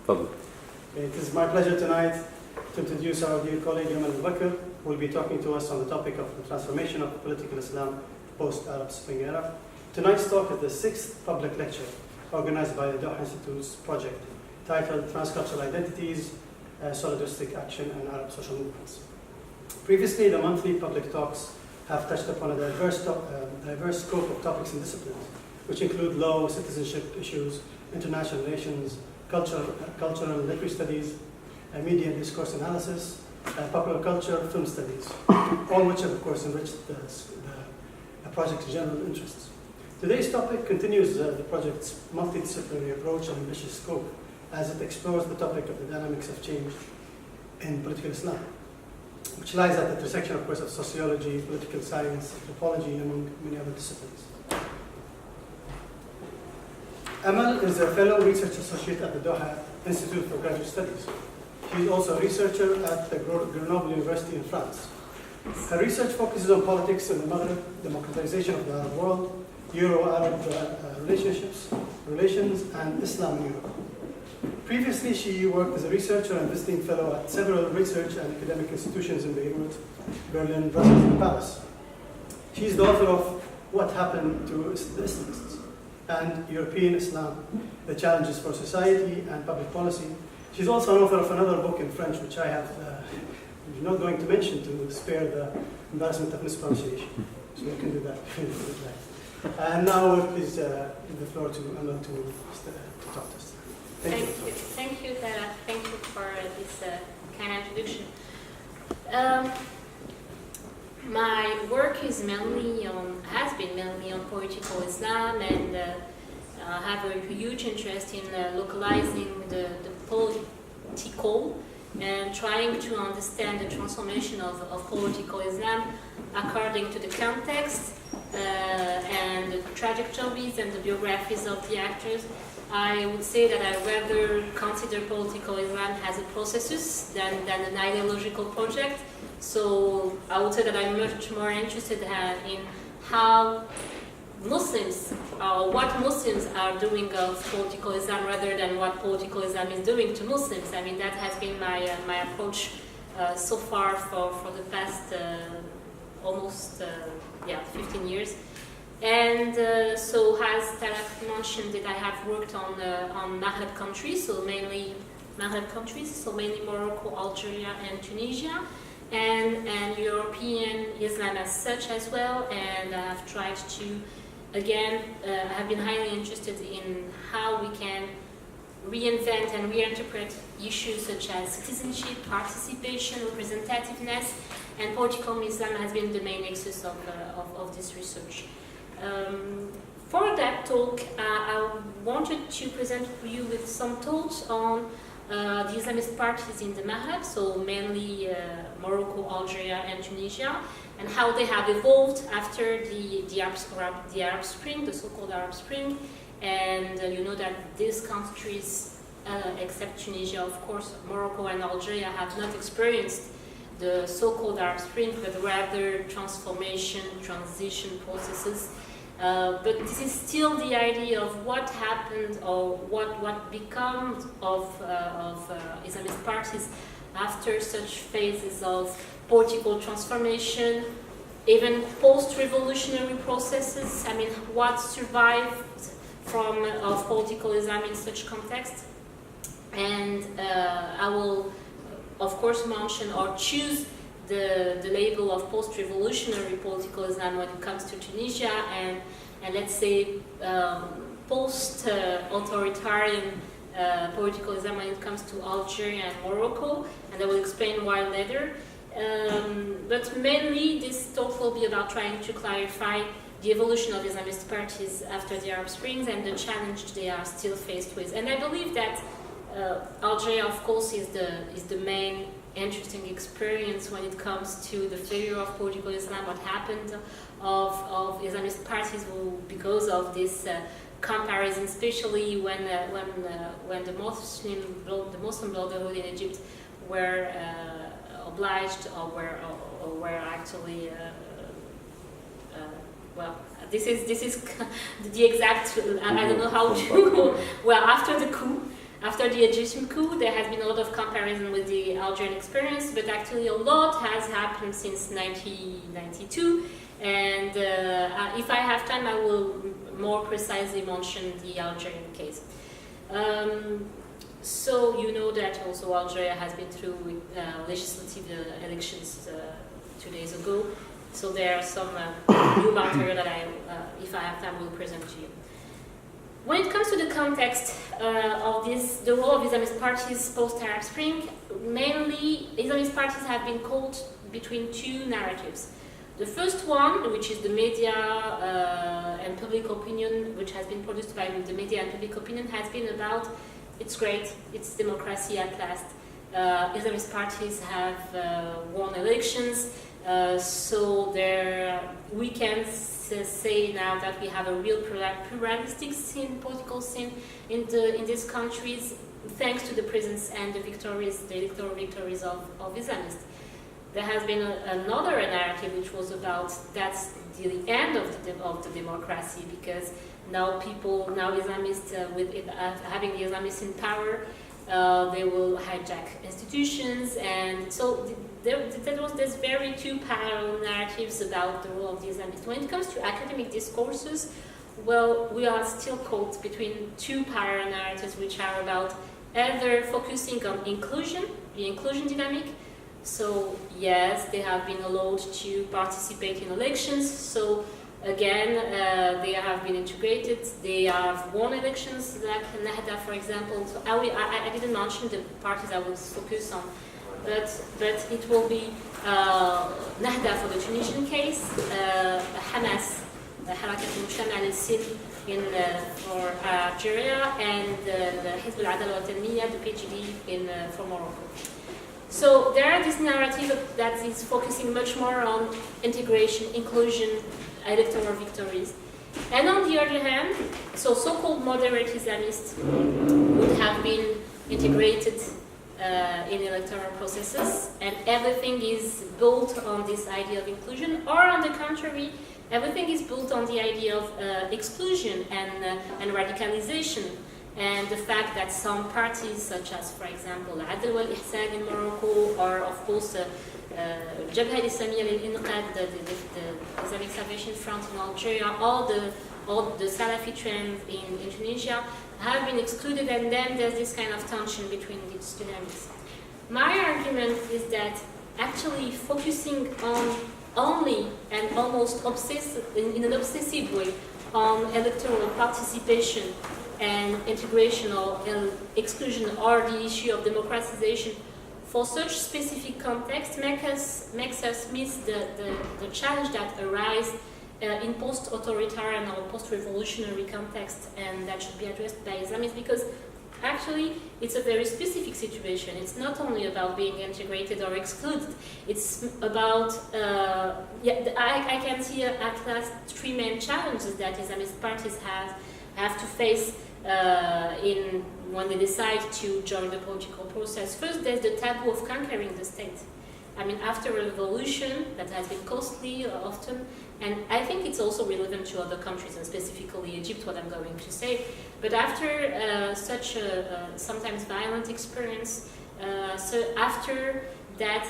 It is my pleasure tonight to introduce our dear colleague Amel, who will be talking to us on the topic of the transformation of political Islam post-Arab Spring era. Tonight's talk is the sixth public lecture organized by the Doha Institute's project titled Transcultural Identities, Solidaristic Action and Arab Social Movements. Previously, the monthly public talks have touched upon a diverse scope of topics and disciplines, which include law, citizenship issues, international relations, cultural and literary studies, media and discourse analysis, popular culture, film studies, all which have, of course, enriched the project's general interests. Today's topic continues the project's multidisciplinary approach and ambitious scope as it explores the topic of the dynamics of change in political Islam, which lies at the intersection, of course, of sociology, political science, anthropology, among many other disciplines. Amel is a fellow research associate at the Doha Institute for Graduate Studies. She is also a researcher at the Grenoble University in France. Her research focuses on politics in the Maghreb, democratization of the Arab world, Euro-Arab relations, and Islam in Europe. Previously, she worked as a researcher and visiting fellow at several research and academic institutions in Beirut, Berlin, Brussels, and Paris. She is the author of What Happened to the Islamists and European Islam, The Challenges for Society and Public Policy. She's also an author of another book in French, which I'm not going to mention to spare the embarrassment of mispronunciation. So you can do that if you would like. And now, please, give the floor to Amel to talk to us. Thank you. Thank you, Tara. Thank you for this kind introduction. My work has been mainly on political Islam, and have a huge interest in localizing the political and trying to understand the transformation of political Islam according to the context and the trajectories and the biographies of the actors. I would say that I rather consider political Islam as a processus than an ideological project. So I would say that I'm much more interested in how Muslims, what Muslims are doing of political Islam rather than what political Islam is doing to Muslims. I mean, that has been my approach so far for the past almost 15 years. And so, as Tarek mentioned, that I have worked on Maghreb countries, so mainly Morocco, Algeria, and Tunisia, and European Islam as such as well. And I have tried to, again, I have been highly interested in how we can reinvent and reinterpret issues such as citizenship, participation, representativeness, and political Islam has been the main axis of this research. For that talk, I wanted to present you with some thoughts on the Islamist parties in the Maghreb, so mainly Morocco, Algeria, and Tunisia, and how they have evolved after the Arab Spring, the so-called Arab Spring. And you know that these countries, except Tunisia, of course, Morocco and Algeria, have not experienced the so-called Arab Spring, but rather transformation, transition processes. But this is still the idea of what happened or what becomes of Islamist parties after such phases of political transformation, even post-revolutionary processes. I mean, what survived of political Islam in such context. And I will, of course, mention or choose the label of post-revolutionary political Islam when it comes to Tunisia, and let's say post-authoritarian political Islam when it comes to Algeria and Morocco, and I will explain why later. But mainly this talk will be about trying to clarify the evolution of Islamist parties after the Arab Springs and the challenge they are still faced with. And I believe that Algeria, of course, is the main interesting experience when it comes to the failure of political Islam, what happened of Islamist parties because of this comparison, especially when the Muslim Brotherhood in Egypt were obliged or were actually well, this is the exact, I don't know how to, well, after the coup, After the Egyptian coup, there has been a lot of comparison with the Algerian experience, but actually a lot has happened since 1992. And if I have time, I will more precisely mention the Algerian case. So you know that also Algeria has been through legislative elections 2 days ago. So there are some new material that I, if I have time, will present to you. When it comes to the context of the role of Islamist parties post-Arab Spring, mainly Islamist parties have been caught between two narratives. The first one, which is the media and public opinion, which has been produced by the media and public opinion, has been about it's great, it's democracy at last. Islamist parties have won elections, so we can say now that we have a real pluralistic scene, political scene in these countries, thanks to the presence and the electoral victories of Islamists. There has been another narrative which was about that's the end of the democracy, because now Islamists, having the Islamists in power, they will hijack institutions, and so there's very two parallel narratives about the role of the Islamists. When it comes to academic discourses, well, we are still caught between two parallel narratives which are about either focusing on inclusion, the inclusion dynamic. So yes, they have been allowed to participate in elections. So again, they have been integrated. They have won elections, like Nahda, for example. So I didn't mention the parties I will focus on, but it will be Nahda for the Tunisian case, Hamas, Harakat al-Mujtama al-Sin for Algeria, and the Hizb al-Adala wa Tanmiya, the PGD for Morocco. So there are this narrative that is focusing much more on integration, inclusion, electoral victories. And on the other hand, so-called moderate Islamists would have been integrated in electoral processes, and everything is built on this idea of inclusion, or on the contrary, everything is built on the idea of exclusion and radicalization. And the fact that some parties, such as, for example, Adl wal Ihsan in Morocco, or of course Jabha al-Islamiyya lil-Inqad, the Islamic Salvation Front in Algeria, all the Salafi trends in Tunisia, have been excluded, and then there's this kind of tension between these dynamics. My argument is that actually focusing on only and almost in an obsessive way on electoral participation and integration or exclusion, or the issue of democratization for such specific context makes us miss the challenge that arises in post-authoritarian or post-revolutionary context, and that should be addressed by Islamists, because actually it's a very specific situation. It's not only about being integrated or excluded. It's about, I can see at last three main challenges that Islamist parties have to face when they decide to join the political process. First, there's the taboo of conquering the state. I mean, after a revolution that has been costly often, and I think it's also relevant to other countries, and specifically Egypt, what I'm going to say, but after such a sometimes violent experience, so after that,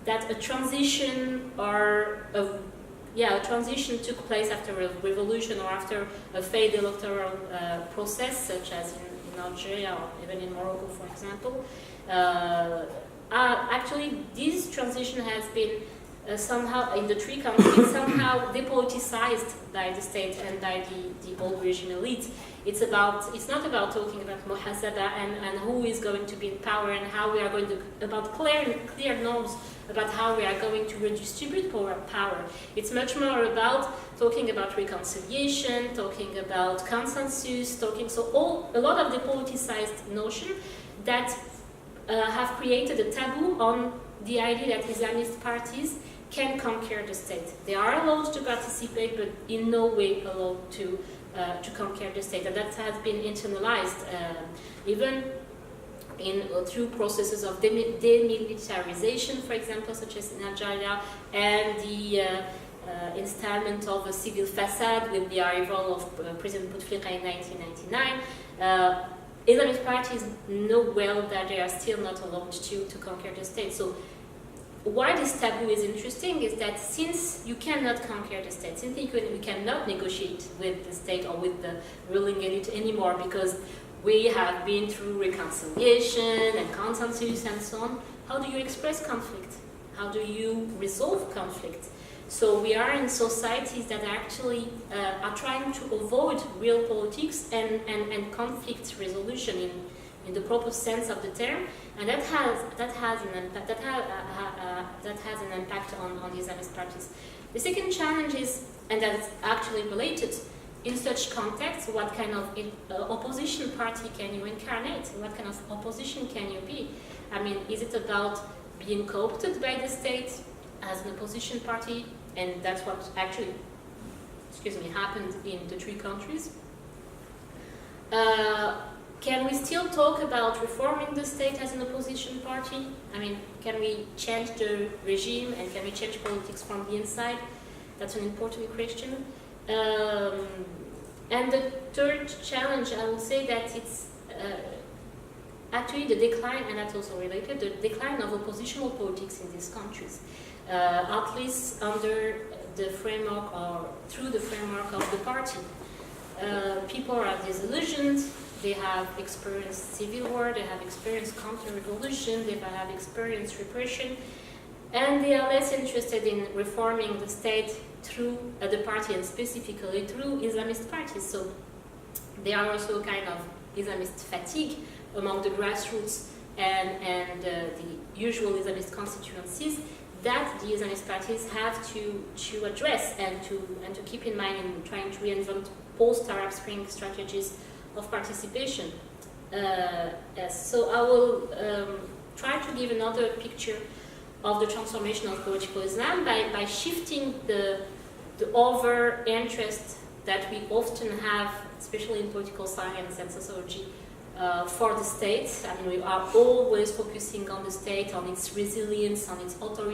a transition or a transition took place after a revolution or after a failed electoral process, such as in Algeria or even in Morocco, for example. Actually, this transition has been somehow, in the three countries, somehow depoliticized by the state and by the old regime elite. It's not about talking about muhasaba and who is going to be in power and how we are going to, about clear norms about how we are going to redistribute power. It's much more about talking about reconciliation, talking about consensus, a lot of the politicized notion that have created a taboo on the idea that Islamist parties can conquer the state. They are allowed to participate, but in no way allowed to conquer the state, and that has been internalized even through processes of demilitarization, for example, such as in Algeria, and the installment of a civil facade with the arrival of President Bouteflika in 1999, Islamist parties know well that they are still not allowed to conquer the state. So why this taboo is interesting is that since you cannot conquer the state, since you cannot negotiate with the state or with the ruling elite anymore, because we have been through reconciliation and consensus and so on, how do you express conflict? How do you resolve conflict? So we are in societies that actually are trying to avoid real politics and conflict resolution in the proper sense of the term, and that has an impact on the Islamist parties. The second challenge is, and that is actually related, in such context, what kind of opposition party can you incarnate? What kind of opposition can you be? I mean, is it about being co-opted by the state as an opposition party? And that's what actually, happened in the 3 countries. Can we still talk about reforming the state as an opposition party? I mean, can we change the regime and can we change politics from the inside? That's an important question. And the third challenge, I would say that it's actually the decline, and that's also related, the decline of oppositional politics in these countries. At least under the framework or through the framework of the party. People are disillusioned, they have experienced civil war, they have experienced counter-revolution, they have experienced repression, and they are less interested in reforming the state through the party and specifically through Islamist parties. So there are also kind of Islamist fatigue among the grassroots and the usual Islamist constituencies that the Islamist parties have to address and to keep in mind in trying to reinvent post-Arab Spring strategies of participation. So I will try to give another picture of the transformation of political Islam by shifting the over interest that we often have, especially in political science and sociology, for the state. I mean, we are always focusing on the state, on its resilience, on its authority.